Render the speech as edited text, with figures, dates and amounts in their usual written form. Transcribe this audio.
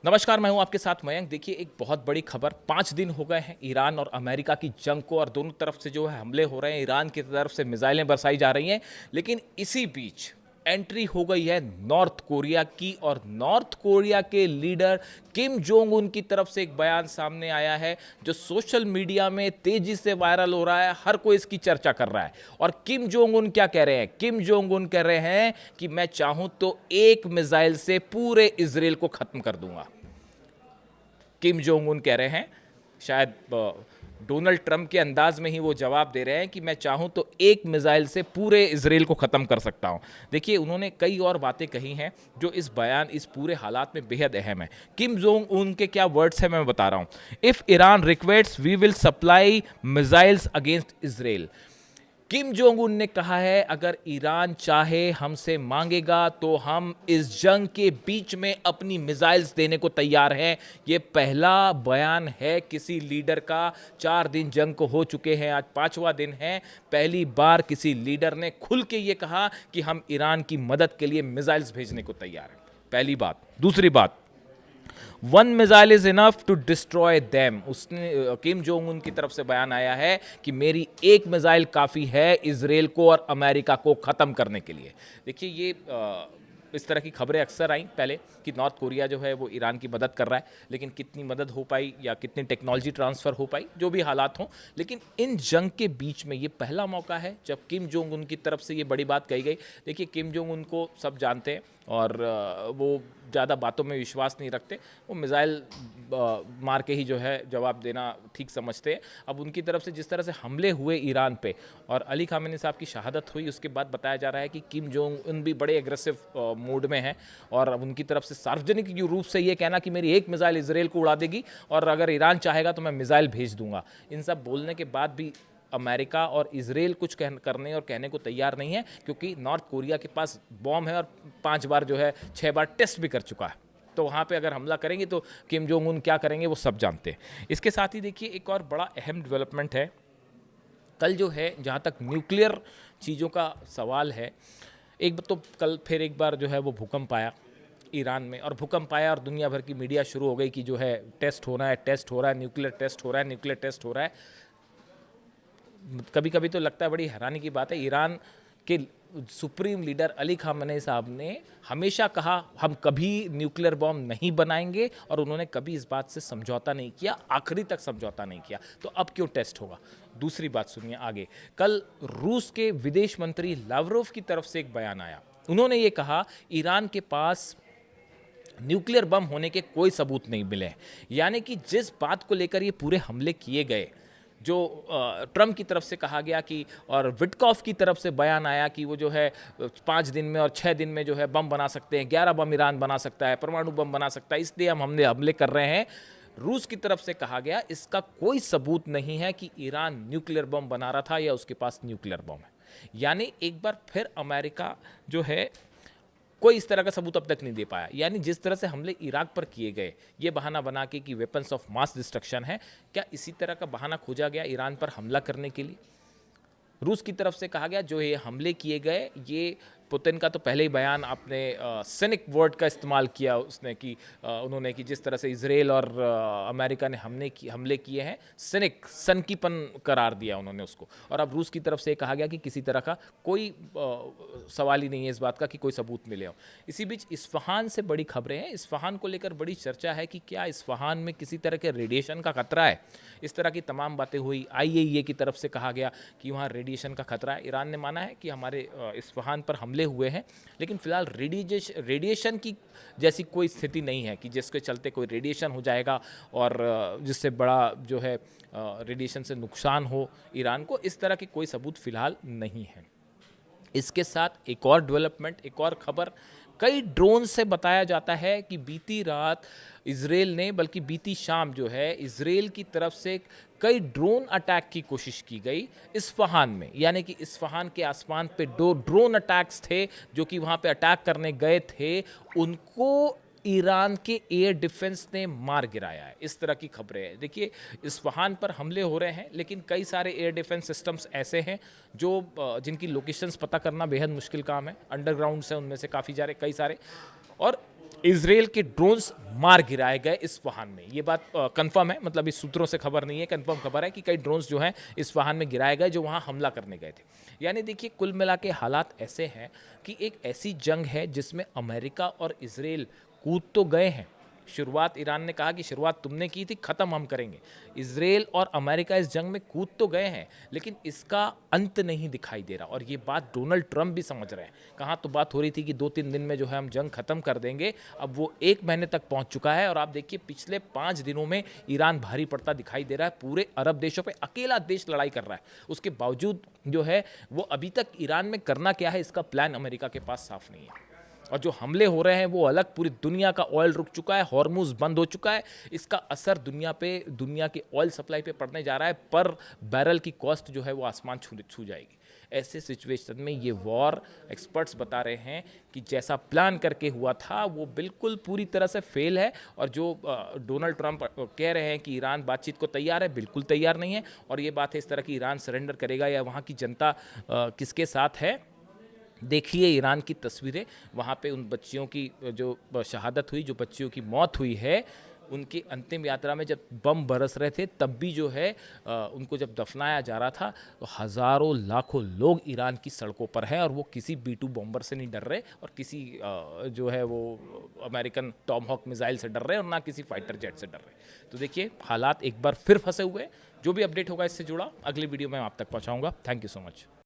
नमस्कार, मैं हूं आपके साथ मयंक। देखिए, एक बहुत बड़ी खबर। 5 दिन हो गए हैं ईरान और अमेरिका की जंग को, और दोनों तरफ से जो है हमले हो रहे हैं। ईरान की तरफ से मिसाइलें बरसाई जा रही हैं, लेकिन इसी बीच एंट्री हो गई है नॉर्थ कोरिया की, और नॉर्थ कोरिया के लीडर किम जोंग उन की तरफ से एक बयान सामने आया है जो सोशल मीडिया में तेजी से वायरल हो रहा है। हर कोई इसकी चर्चा कर रहा है। और किम जोंग उन क्या कह रहे हैं? किम जोंग उन कह रहे हैं कि मैं चाहूं तो एक मिसाइल से पूरे इजराइल को खत्म कर दूंगा। किम जोंग उन कह रहे हैं, शायद डोनाल्ड ट्रंप के अंदाज में ही वो जवाब दे रहे हैं कि मैं चाहूं तो एक मिसाइल से पूरे इजराइल को ख़त्म कर सकता हूं। देखिए, उन्होंने कई और बातें कही हैं जो इस बयान, इस पूरे हालात में बेहद अहम है। किम जोंग उन के क्या वर्ड्स हैं मैं बता रहा हूं। If Iran requests we will supply missiles against Israel. Kim Jong Un ने कहा है, अगर ईरान चाहे, हमसे मांगेगा, तो हम इस जंग के बीच में अपनी मिसाइल्स देने को तैयार हैं। ये पहला बयान है किसी लीडर का। 4 दिन जंग को हो चुके हैं, आज 5वां दिन है। पहली बार किसी लीडर ने खुल के ये कहा कि हम ईरान की मदद के लिए मिसाइल्स भेजने को तैयार हैं। पहली बात। दूसरी बात, one missile is enough to destroy them. उसने, किम जोंग उन की तरफ से बयान आया है कि मेरी एक मिसाइल काफ़ी है इजराइल को और अमेरिका को ख़त्म करने के लिए। देखिए, ये इस तरह की खबरें अक्सर आई पहले कि नॉर्थ कोरिया जो है वो ईरान की मदद कर रहा है, लेकिन कितनी मदद हो पाई या कितनी टेक्नोलॉजी ट्रांसफ़र हो पाई, जो भी हालात हों, लेकिन इन जंग के बीच में ये पहला मौका है जब किम जोंग उन की तरफ से ये बड़ी बात कही गई। देखिए, किम जोंग उन को सब जानते हैं और वो ज़्यादा बातों में विश्वास नहीं रखते। वो मिसाइल मार के ही जो है जवाब देना ठीक समझते हैं। अब उनकी तरफ से जिस तरह से हमले हुए ईरान पे और अली खामेनी साहब की शहादत हुई, उसके बाद बताया जा रहा है कि किम जोंग उन भी बड़े एग्रेसिव मूड में हैं। और अब उनकी तरफ से सार्वजनिक रूप से ये कहना कि मेरी एक मिसाइल इजराइल को उड़ा देगी और अगर ईरान चाहेगा तो मैं मिसाइल भेज दूंगा। इन सब बोलने के बाद भी अमेरिका और इजराइल कुछ करने और कहने को तैयार नहीं है, क्योंकि नॉर्थ कोरिया के पास बॉम्ब है और 5 बार जो है 6 बार टेस्ट भी कर चुका है। तो वहाँ पे अगर हमला करेंगे तो किम जोंग उन क्या करेंगे वो सब जानते हैं। इसके साथ ही देखिए, एक और बड़ा अहम डेवलपमेंट है। कल जो है, जहाँ तक न्यूक्लियर चीज़ों का सवाल है, एक तो कल फिर एक बार जो है वो भूकंप आया ईरान में, और भूकंप आया और दुनिया भर की मीडिया शुरू हो गई कि जो है टेस्ट होना है, टेस्ट हो रहा है, न्यूक्लियर टेस्ट हो रहा है, न्यूक्लियर टेस्ट हो रहा है। कभी कभी तो लगता है, बड़ी हैरानी की बात है, ईरान के सुप्रीम लीडर अली खामेनी साहब ने हमेशा कहा हम कभी न्यूक्लियर बॉम्ब नहीं बनाएंगे, और उन्होंने कभी इस बात से समझौता नहीं किया, आखिरी तक समझौता नहीं किया। तो अब क्यों टेस्ट होगा? दूसरी बात सुनिए आगे। कल रूस के विदेश मंत्री लावरोव की तरफ से एक बयान आया। उन्होंने ये कहा, ईरान के पास न्यूक्लियर बम होने के कोई सबूत नहीं मिले। यानी कि जिस बात को लेकर ये पूरे हमले किए गए, जो ट्रंप की तरफ से कहा गया कि, और विटकॉफ की तरफ से बयान आया कि वो जो है 5 दिन में और 6 दिन में जो है बम बना सकते हैं, 11 बम ईरान बना सकता है, परमाणु बम बना सकता है, इसलिए हम हमले कर रहे हैं। रूस की तरफ से कहा गया इसका कोई सबूत नहीं है कि ईरान न्यूक्लियर बम बना रहा था या उसके पास न्यूक्लियर बम है। यानी एक बार फिर अमेरिका जो है कोई इस तरह का सबूत अब तक नहीं दे पाया। यानी जिस तरह से हमले इराक पर किए गए, ये बहाना बना के कि वेपन्स ऑफ मास डिस्ट्रक्शन है, क्या इसी तरह का बहाना खोजा गया ईरान पर हमला करने के लिए? रूस की तरफ से कहा गया जो ये हमले किए गए, ये पुतिन का तो पहले ही बयान, आपने सिनिक वर्ड का इस्तेमाल किया उसने कि उन्होंने कि जिस तरह से इजराइल और अमेरिका ने हमले किए हैं, सिनिक, सनकीपन करार दिया उन्होंने उसको। और अब रूस की तरफ से कहा गया कि किसी तरह का कोई सवाल ही नहीं है इस बात का कि कोई सबूत मिले हो। इसी बीच इस्फहान से बड़ी खबरें हैं। इस्फहान को लेकर बड़ी चर्चा है कि क्या इस्फहान में किसी तरह के रेडिएशन का खतरा है। इस तरह की तमाम बातें हुई। IAEA की तरफ से कहा गया कि वहाँ रेडिएशन का खतरा है। ईरान ने माना है कि हमारे इस्फहान पर हमले हुए हैं, लेकिन फिलहाल रेडिएशन की जैसी कोई स्थिति नहीं है कि जिसके चलते कोई रेडिएशन हो जाएगा और जिससे बड़ा जो है रेडिएशन से नुकसान हो ईरान को। इस तरह की कोई सबूत फिलहाल नहीं है। इसके साथ एक और डेवलपमेंट, एक और खबर, कई ड्रोन से बताया जाता है कि बीती रात इजराइल ने, बल्कि बीती शाम जो है, इजराइल की तरफ से कई ड्रोन अटैक की कोशिश की गई इस्फहान में। यानी कि इस्फहान के आसमान पे 2 ड्रोन अटैक्स थे जो कि वहाँ पे अटैक करने गए थे, उनको ईरान के एयर डिफेंस ने मार गिराया है। इस तरह की खबरें हैं। देखिए, इस्फहान पर हमले हो रहे हैं, लेकिन कई सारे एयर डिफेंस सिस्टम्स ऐसे हैं जो जिनकी लोकेशंस पता करना बेहद मुश्किल काम है। अंडरग्राउंड से उनमें से काफ़ी कई सारे, और इजराइल के ड्रोन्स मार गिराए गए इस्फहान में। ये बात कंफर्म है, मतलब इस सूत्रों से खबर नहीं है, कंफर्म खबर है कि कई ड्रोन्स जो हैं इस्फहान में गिराए गए जो वहाँ हमला करने गए थे। यानी देखिए कुल मिला के हालात ऐसे हैं कि एक ऐसी जंग है जिसमें अमेरिका और इजराइल कूद तो गए हैं। शुरुआत ईरान ने कहा कि शुरुआत तुमने की थी, ख़त्म हम करेंगे। इजराइल और अमेरिका इस जंग में कूद तो गए हैं, लेकिन इसका अंत नहीं दिखाई दे रहा। और ये बात डोनाल्ड ट्रंप भी समझ रहे हैं। कहाँ तो बात हो रही थी कि 2-3 दिन में जो है हम जंग ख़त्म कर देंगे, अब वो 1 महीने तक पहुंच चुका है। और आप देखिए पिछले 5 दिनों में ईरान भारी पड़ता दिखाई दे रहा है। पूरे अरब देशों पर अकेला देश लड़ाई कर रहा है। उसके बावजूद जो है वो अभी तक ईरान में करना क्या है, इसका प्लान अमेरिका के पास साफ नहीं है। और जो हमले हो रहे हैं वो अलग, पूरी दुनिया का ऑयल रुक चुका है, हॉर्मुज बंद हो चुका है। इसका असर दुनिया के ऑयल सप्लाई पे पड़ने जा रहा है। पर बैरल की कॉस्ट जो है वो आसमान छू जाएगी। ऐसे सिचुएशन में ये वॉर, एक्सपर्ट्स बता रहे हैं कि जैसा प्लान करके हुआ था वो बिल्कुल पूरी तरह से फेल है। और जो डोनाल्ड ट्रंप कह रहे हैं कि ईरान बातचीत को तैयार है, बिल्कुल तैयार नहीं है। और ये बात है इस तरह की ईरान सरेंडर करेगा या वहाँ की जनता किसके साथ है। देखिए ईरान की तस्वीरें, वहाँ पे उन बच्चियों की जो शहादत हुई, जो बच्चियों की मौत हुई है, उनकी अंतिम यात्रा में जब बम बरस रहे थे तब भी जो है उनको जब दफनाया जा रहा था तो हज़ारों लाखों लोग ईरान की सड़कों पर हैं। और वो किसी B-2 बॉम्बर से नहीं डर रहे और किसी जो है वो अमेरिकन टॉमहॉक मिसाइल से डर रहे और ना किसी फाइटर जेट से डर रहे। तो देखिए हालात एक बार फिर फंसे हुए। जो भी अपडेट होगा इससे जुड़ा अगली वीडियो में आप तक पहुँचाऊँगा। Thank you so much.